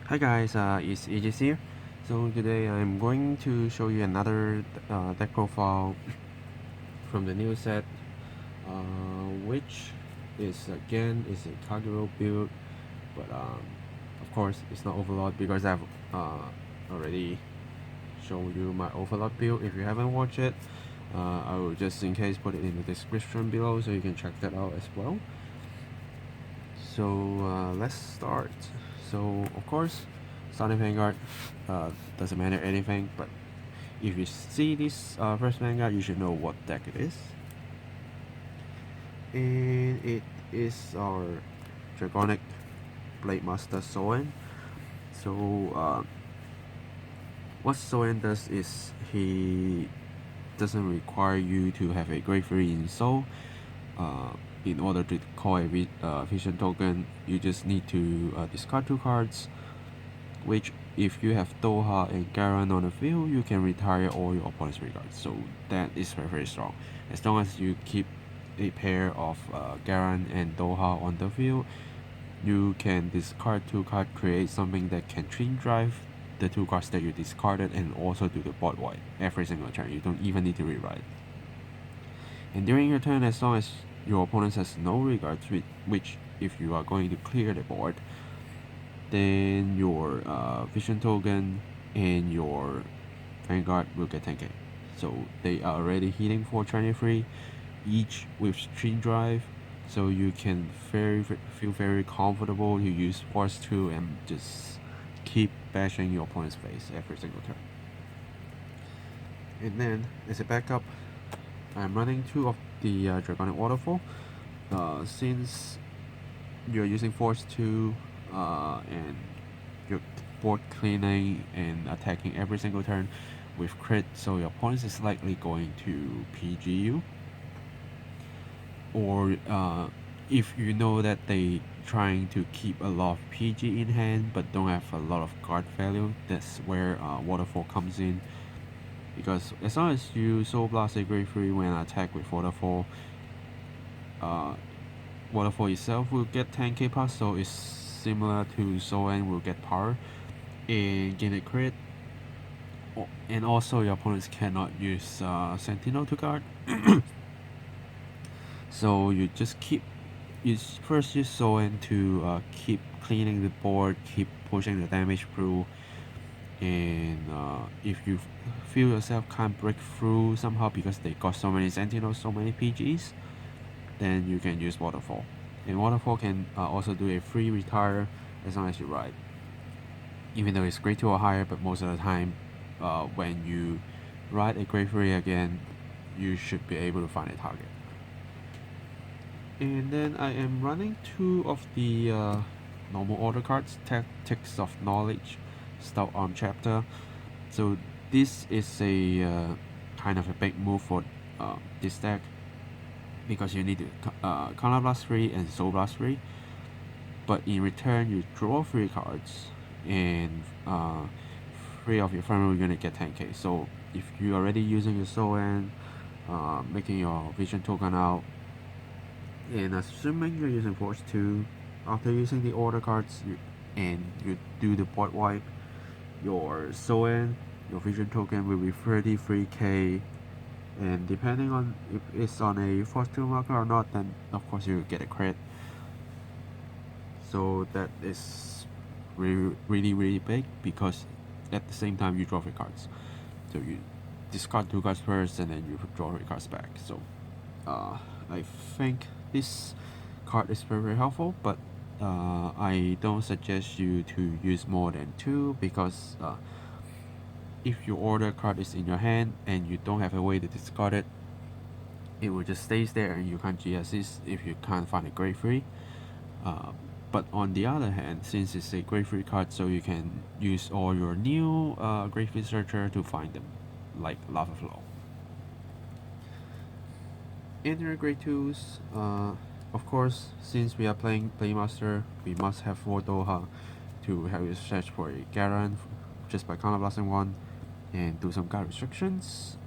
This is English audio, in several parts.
Hi guys, it's Aegis here. So today I'm going to show you another deck profile from the new set, which is again is a Kagero build, but of course it's not overlord because I've already shown you my overlord build. If you haven't watched it, I will just in case put it in the description below so you can check that out as well. So let's start. So of course, starting Vanguard doesn't matter anything, but if you see this first Vanguard, you should know what deck it is. And it is our Dragonic blademaster Soen. So what Soen does is he doesn't require you to have a grade 3 in Soul. In order to call a vision token, you just need to discard 2 cards, which if you have Doha and Garan on the field, you can retire all your opponent's regards. So that is very strong. As long as you keep a pair of Garan and Doha on the field, you can discard 2 cards, create something that can chain drive the 2 cards that you discarded and also do the board wipe every single turn. You don't even need to rewrite. And during your turn, as long as your opponent has no regards, which if you are going to clear the board, then your vision token and your Vanguard will get 10k. So they are already hitting for 23, each with string drive, so you can feel very comfortable to use Force 2 and just keep bashing your opponent's face every single turn. And then as a backup, I'm running 2 of the Dragonic Waterfall. Since you're using Force 2 and you're board cleaning and attacking every single turn with crit, so your opponent is likely going to PG you. Or if you know that they trying to keep a lot of PG in hand but don't have a lot of guard value, that's where Waterfall comes in. Because as long as you Soul Blast a grade 3 when attack with Waterfall, Waterfall itself will get 10k plus, so it's similar to Soen will get power and gain a crit. And also your opponents cannot use Sentinel to guard. So you just first use Soen to keep cleaning the board, keep pushing the damage through, and if you feel yourself can't break through somehow because they got so many Sentinels, so many PGs, then you can use Waterfall. And Waterfall can also do a free retire as long as you ride. Even though it's grade 2 or higher, but most of the time when you ride a grade 3 again, you should be able to find a target. And then I am running 2 of the normal order cards, Tactics of Knowledge, Stout Arm Chapter. So this is a kind of a big move for this deck, because you need to Counter Blast 3 and Soul Blast 3, but in return you draw 3 cards and 3 of your front row unit get 10k. So if you're already using your Soul and making your vision token out, and assuming you're using Force 2, after using the order cards and you do the board wipe, your Soen, your vision token will be 33k, and depending on if it's on a Force 2 marker or not, then of course you get a crit. So that is really big, because at the same time you draw 3 cards. So you discard 2 cards first and then you draw 3 cards back. So I think this card is very helpful, but I don't suggest you to use more than 2, because if your order card is in your hand and you don't have a way to discard it, it will just stays there and you can't G-assist if you can't find a grade 3. But on the other hand, since it's a grade 3 card, so you can use all your new grade 3 searcher to find them, like Lava Flow. In your grade 2s, of course, since we are playing Blademaster, we must have 4 Doha to help you search for a Garan just by Counter Blasting 1 and do some guard restrictions.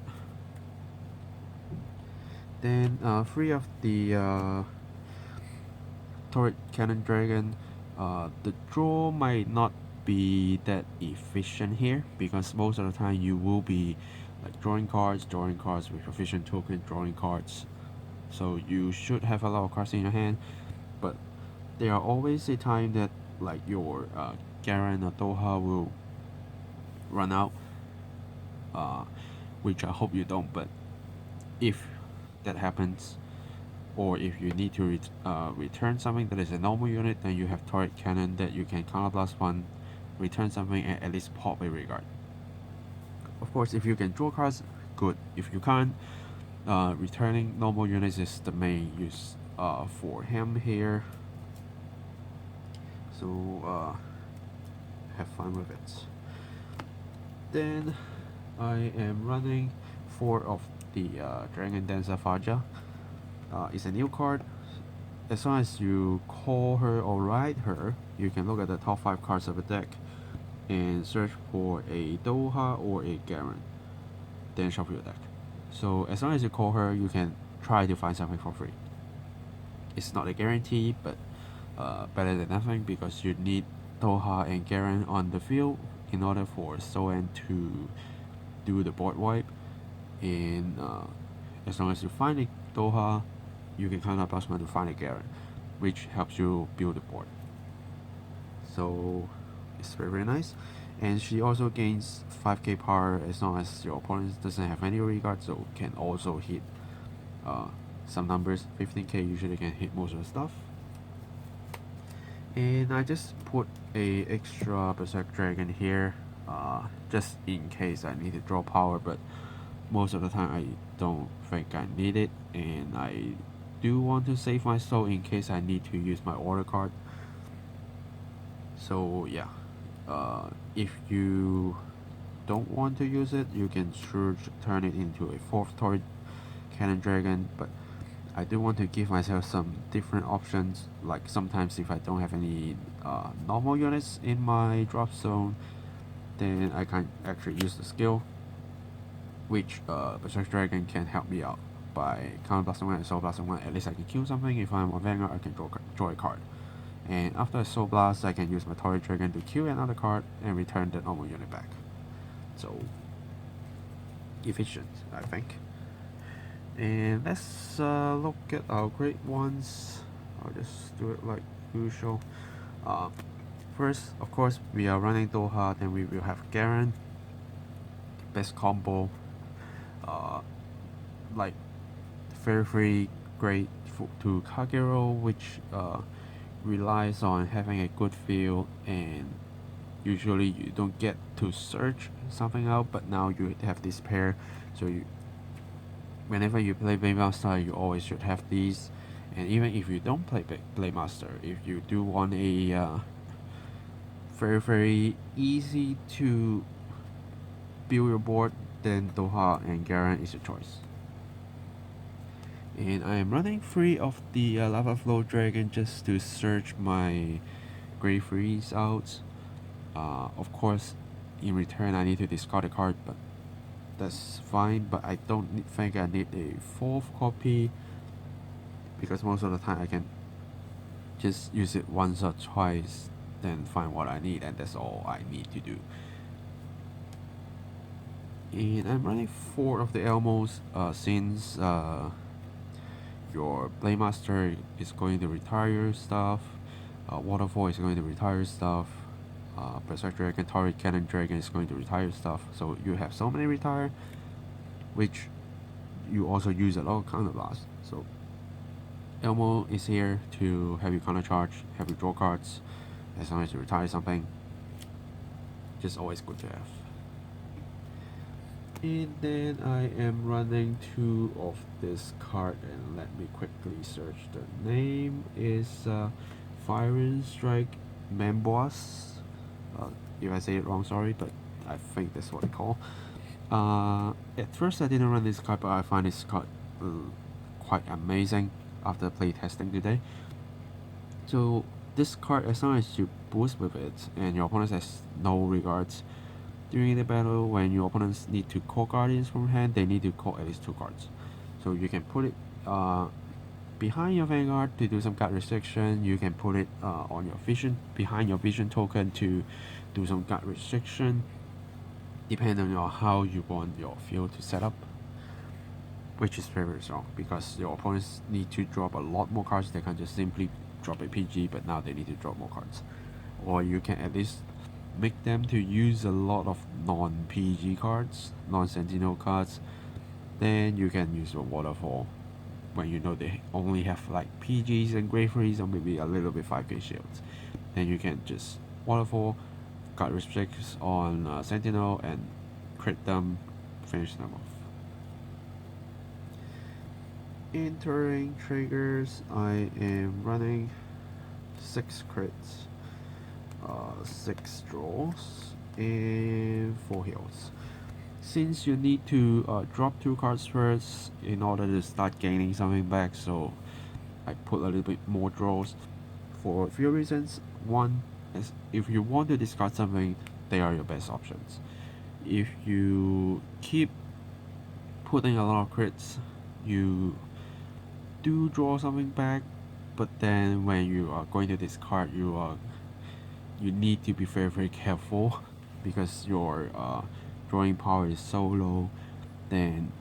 Then 3 of the Turret Cannon Dragon, the draw might not be that efficient here, because most of the time you will be like drawing cards with efficient token, drawing cards. So you should have a lot of cards in your hand, but there are always a time that like your Garen or Doha will run out, which I hope you don't, but if that happens, or if you need to return something that is a normal unit, then you have turret cannon that you can counterblast one, return something, and at least pop a regard. Of course, if you can draw cards, good. If you can't, returning normal units is the main use for him here. So have fun with it. Then I am running 4 of the Dragon Dancer Faja. It's a new card. As long as you call her or ride her, you can look at the top 5 cards of the deck and search for a Doha or a Garen, then shuffle your deck. So as long as you call her, you can try to find something for free. It's not a guarantee, but better than nothing, because you need Doha and Garen on the field in order for Soen to do the board wipe. And as long as you find a Doha, you can counterblast one to find a Garen, which helps you build the board. So it's very, very nice. And she also gains 5k power as long as your opponent doesn't have any regard, so can also hit some numbers. 15k usually can hit most of the stuff. And I just put a extra Berserk Dragon here, just in case I need to draw power, but most of the time I don't think I need it, and I do want to save my soul in case I need to use my order card. So yeah, if you don't want to use it, you can sure turn it into a 4th turret cannon dragon, but I do want to give myself some different options. Like sometimes if I don't have any normal units in my drop zone, then I can actually use the skill, which Berserk Dragon can help me out by counterblasting one and soul blasting one. At least I can kill something. If I'm on Vanguard, I can draw a card. And after I soul blast, I can use my turret dragon to kill another card and return the normal unit back. So efficient, I think. And let's look at our great ones. I'll just do it like usual. First, of course, we are running Doha, then we will have Garen. Best combo. Like very, very great to Kagero, which relies on having a good feel, and usually you don't get to search something out, but now you have this pair, so whenever you play blademaster, you always should have these. And even if you don't play blademaster, if you do want a very, very easy to build your board, then Doha and Garen is your choice. And I am running 3 of the Lava Flow Dragon just to search my Grey Freeze out. Of course, in return I need to discard a card, but that's fine. But I don't think I need a 4th copy, because most of the time I can just use it once or twice, then find what I need, and that's all I need to do. And I'm running 4 of the Elmos since your Blademaster is going to retire stuff, Waterfall is going to retire stuff, Berserk Dragon, Turret Cannon Dragon is going to retire stuff. So you have so many retire, which you also use a lot of counterblast. So Elmo is here to have you counter charge, have you draw cards, as long as you retire something. Just always good to have. And then I am running 2 of this card, and let me quickly search the name. Is Fire Strike Mamboas. If I say it wrong, sorry, but I think that's what I call. At first I didn't run this card, but I find this card quite amazing after play testing today. So this card, as long as you boost with it and your opponent has no regards, during the battle, when your opponents need to call guardians from hand, they need to call at least 2 cards. So you can put it behind your Vanguard to do some guard restriction. You can put it on your vision, behind your vision token to do some guard restriction, depending on how you want your field to set up, which is very, very strong because your opponents need to drop a lot more cards. They can't just simply drop a PG, but now they need to drop more cards. Or you can at least make them to use a lot of non-PG cards, non-sentinel cards. Then you can use your waterfall when you know they only have like PGs and Grey Freeze or maybe a little bit 5k shields. Then you can just waterfall, guard restricts on sentinel and crit them, finish them off. Entering triggers, I am running 6 crits, 6 draws, and 4 heals. Since you need to drop 2 cards first in order to start gaining something back, so I put a little bit more draws for a few reasons. One is if you want to discard something, they are your best options. If you keep putting a lot of crits, you do draw something back, but then when you are going to discard, you need to be very, very careful because your drawing power is so low. Then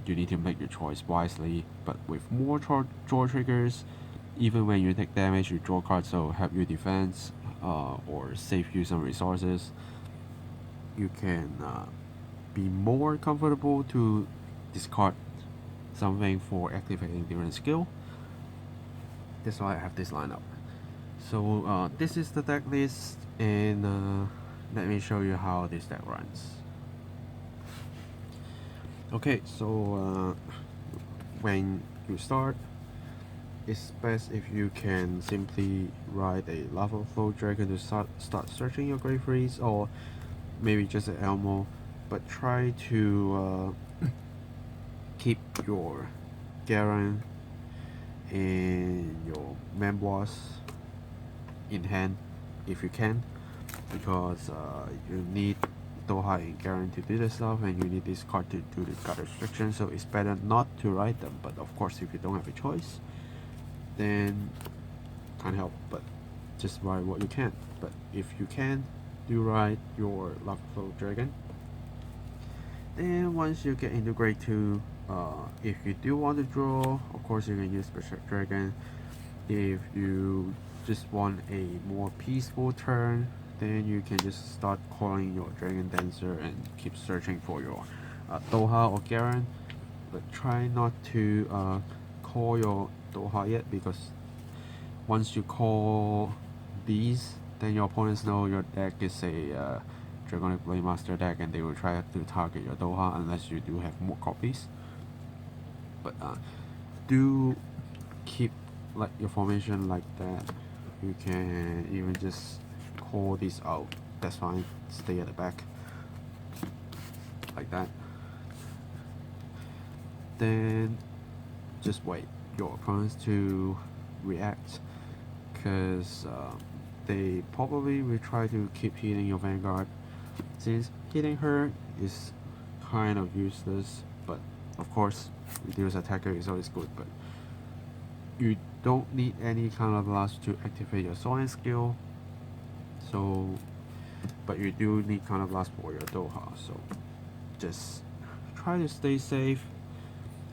you need to make your choice wisely. But with more draw triggers, even when you take damage, you draw cards so help you defense or save you some resources. You can be more comfortable to discard something for activating different skill. That's why I have this lineup. So this is the deck list, and let me show you how this deck runs. Okay, so when you start, it's best if you can simply ride a Lava Flow Dragon to start searching your Grey Freeze, or maybe just an Elmo, but try to keep your Garen and your Memoirs in hand if you can, because you need Doha and Garen to do the stuff, and you need this card to do the guard restriction, so it's better not to ride them. But of course, if you don't have a choice, then can't help but just ride what you can. But if you can, do ride your Lava Flow Dragon. Then once you get into grade 2, if you do want to draw, of course you can use Berserk Dragon. If you just want a more peaceful turn, then you can just start calling your Dragon Dancer and keep searching for your Doha or Garen. But try not to call your Doha yet, because once you call these, then your opponents know your deck is a Draconic Blademaster deck, and they will try to target your Doha unless you do have more copies. But do keep like your formation like that. You can even just call these out, that's fine. Stay at the back like that. Then just wait your opponents to react, because they probably will try to keep hitting your Vanguard, since hitting her is kind of useless. But of course, reduce attacker is always good, but you don't need any kind of blast to activate your Soin skill. So, but you do need kind of blast for your Doha, so just try to stay safe.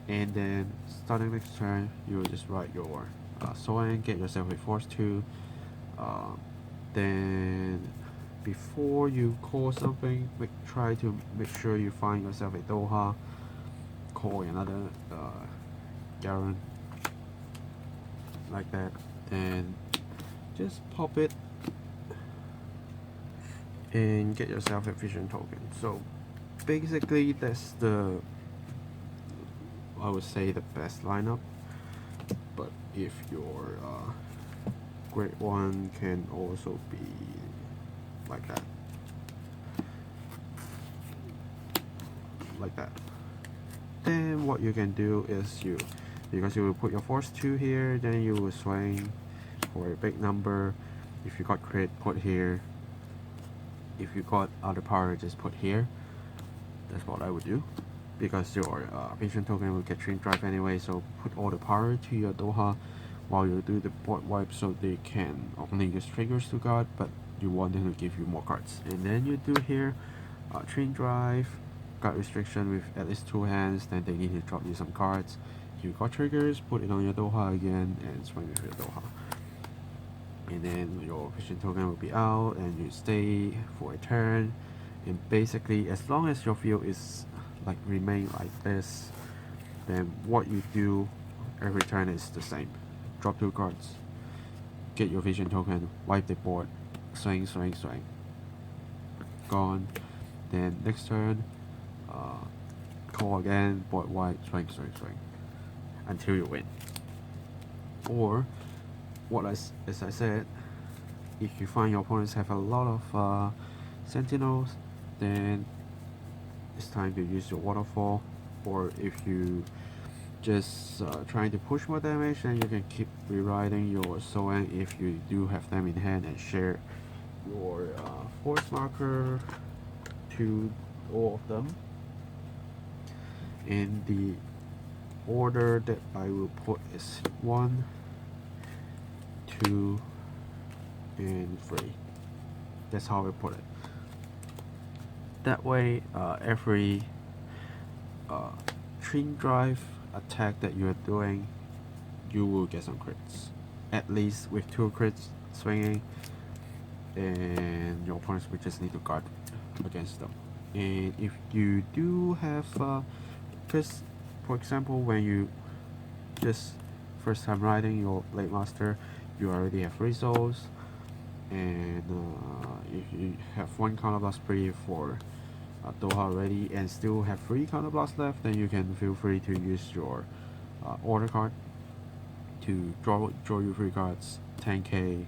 And then starting next turn, you will just write your Soin, get yourself a Force 2. Then before you call something, try to make sure you find yourself a Doha, call another Garen like that, then just pop it and get yourself a vision token. So basically that's the, I would say, the best lineup. But if your grade 1 can also be like that, then what you can do is because you will put your Force 2 here, then you will swing for a big number. If you got crit, put here. If you got other power, just put here. That's what I would do, because your vision token will get train drive anyway, so put all the power to your Doha while you do the board wipe so they can only use triggers to guard, but you want them to give you more cards. And then you do here train drive, guard restriction with at least 2 hands, then they need to drop you some cards. You got triggers, put it on your Doha again and swing with your Doha. And then your vision token will be out and you stay for a turn. And basically as long as your field is like remain like this, then what you do every turn is the same. Drop 2 cards, get your vision token, wipe the board, swing, swing, swing, gone. Then next turn, call again, board wipe, swing, swing, swing, until you win. Or, as I said, if you find your opponents have a lot of sentinels, then it's time to use your waterfall. Or if you just trying to push more damage, then you can keep rewriting your Soen if you do have them in hand and share your force marker to all of them. And the order that I will put is 1, 2, and 3. That's how I put it. That way, every train drive attack that you are doing, you will get some crits. At least with 2 crits swinging, and your opponents will just need to guard against them. And if you do have, because for example, when you just first time riding your blademaster, you already have 3 souls, and if you have 1 counterblast free for Doha already and still have 3 counterblasts left, then you can feel free to use your order card to draw you 3 cards, 10k,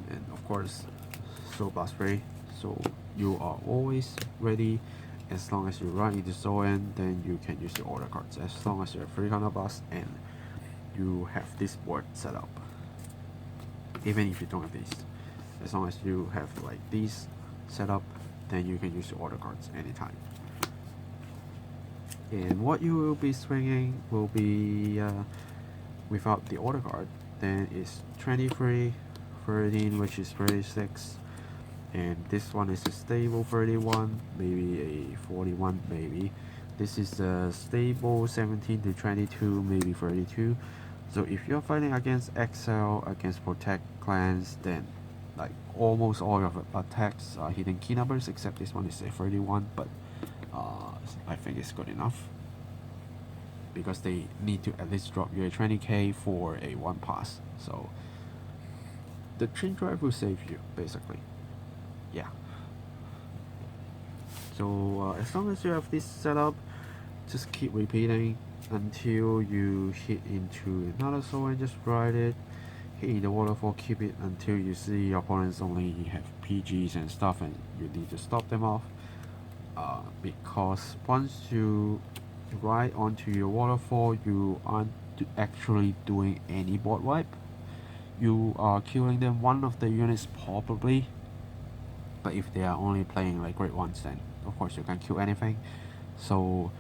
and of course soul blast free, so you are always ready. As long as you run into Soen, then you can use your order cards. As long as you have 3 counterblasts and you have this board set up. Even if you don't have these, as long as you have like these set up, then you can use your order cards anytime. And what you will be swinging will be without the order card, then it's 23, 13, which is 36, and this one is a stable 31, maybe a 41, maybe. This is a stable 17 to 22, maybe 32. So if you're fighting against XL, against Protect clans, then like almost all of your attacks are hidden key numbers, except this one is a 31, but I think it's good enough. Because they need to at least drop you a 20k for a 1 pass. So the train drive will save you, basically. Yeah. So as long as you have this set up, just keep repeating until you hit into another soul and just ride it. Hit in the waterfall, keep it until you see your opponents only have PGs and stuff and you need to stop them off. Because once you ride onto your waterfall, you aren't actually doing any board wipe. You are killing them, one of the units probably, but if they are only playing like grade 1s, then of course you can't kill anything. So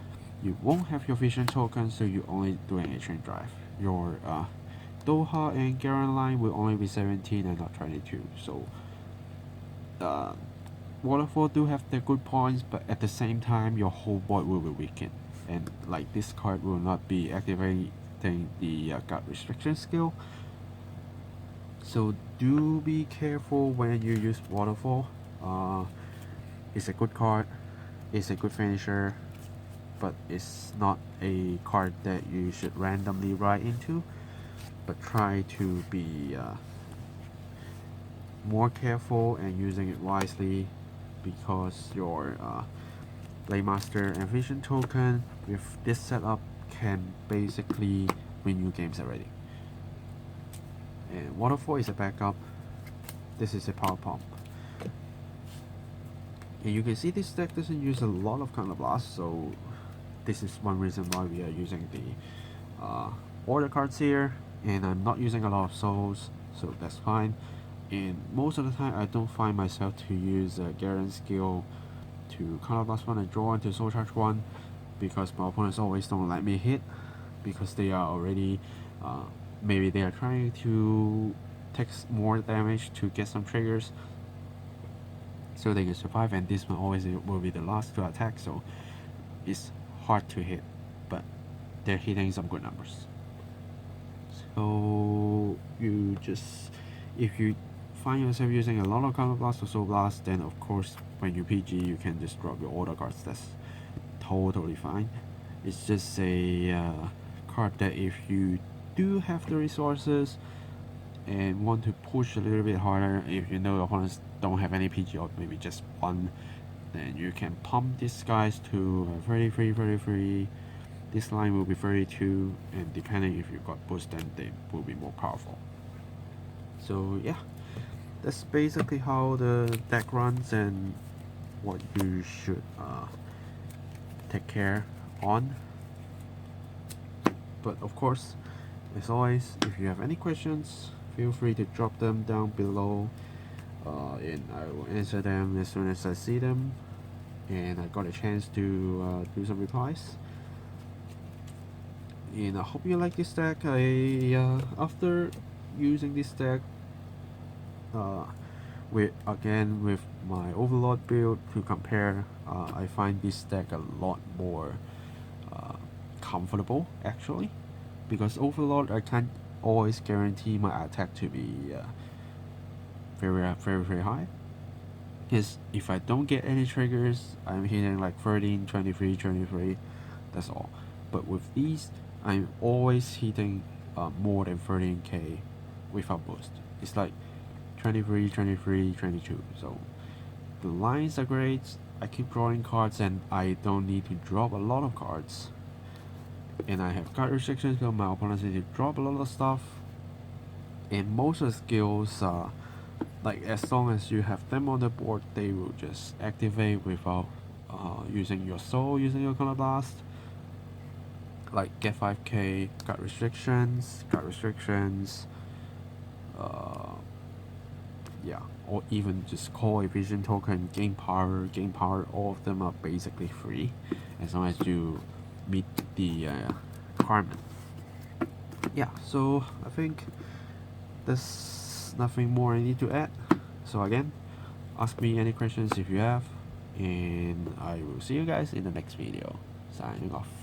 you won't have your vision token, so you're only doing a train drive. Your Doha and Garen line will only be 17 and not 22. So waterfall do have their good points, but at the same time your whole board will be weakened, and like this card will not be activating the guard restriction skill. So do be careful when you use waterfall. It's a good card, it's a good finisher, but it's not a card that you should randomly ride into. But try to be more careful and using it wisely, because your blademaster and vision token with this setup can basically win you games already. And waterfall is a backup. This is a power pump. And you can see this deck doesn't use a lot of counterblast, so this is one reason why we are using the order cards here. And I'm not using a lot of souls, so that's fine. And most of the time I don't find myself to use Garen skill to counterblast 1 and draw into soul charge 1, because my opponents always don't let me hit, because they are already maybe they are trying to take more damage to get some triggers so they can survive, and this one always will be the last to attack, so it's hard to hit, but they're hitting some good numbers. So you just, if you find yourself using a lot of counterblast or soul blast, then of course when you PG you can just drop your order cards. That's totally fine. It's just a card that if you do have the resources and want to push a little bit harder, if you know your opponents don't have any PG or maybe just one, then you can pump these guys to 33. This line will be 32, and depending if you got boost, then they will be more powerful. So yeah, that's basically how the deck runs and what you should take care on. But of course, as always, if you have any questions, feel free to drop them down below, and I will answer them as soon as I see them and I got a chance to do some replies. And I hope you like this deck. After using this deck with my Overlord build to compare, I find this deck a lot more comfortable actually, because Overlord I can't always guarantee my attack to be very high, because if I don't get any triggers, I'm hitting like 13, 23, that's all. But with these, I'm always hitting more than 13k without boost. It's like 23, 22. So the lines are great. I keep drawing cards and I don't need to drop a lot of cards. And I have card restrictions because my opponents need to drop a lot of stuff. And most of the skills, like as long as you have them on the board, they will just activate without using your soul, using your counterblast. Like get 5k, card restrictions, yeah, or even just call a vision token, gain power, all of them are basically free as long as you meet the requirement. Yeah, so I think there's nothing more I need to add. So again, ask me any questions if you have, and I will see you guys in the next video. Signing off.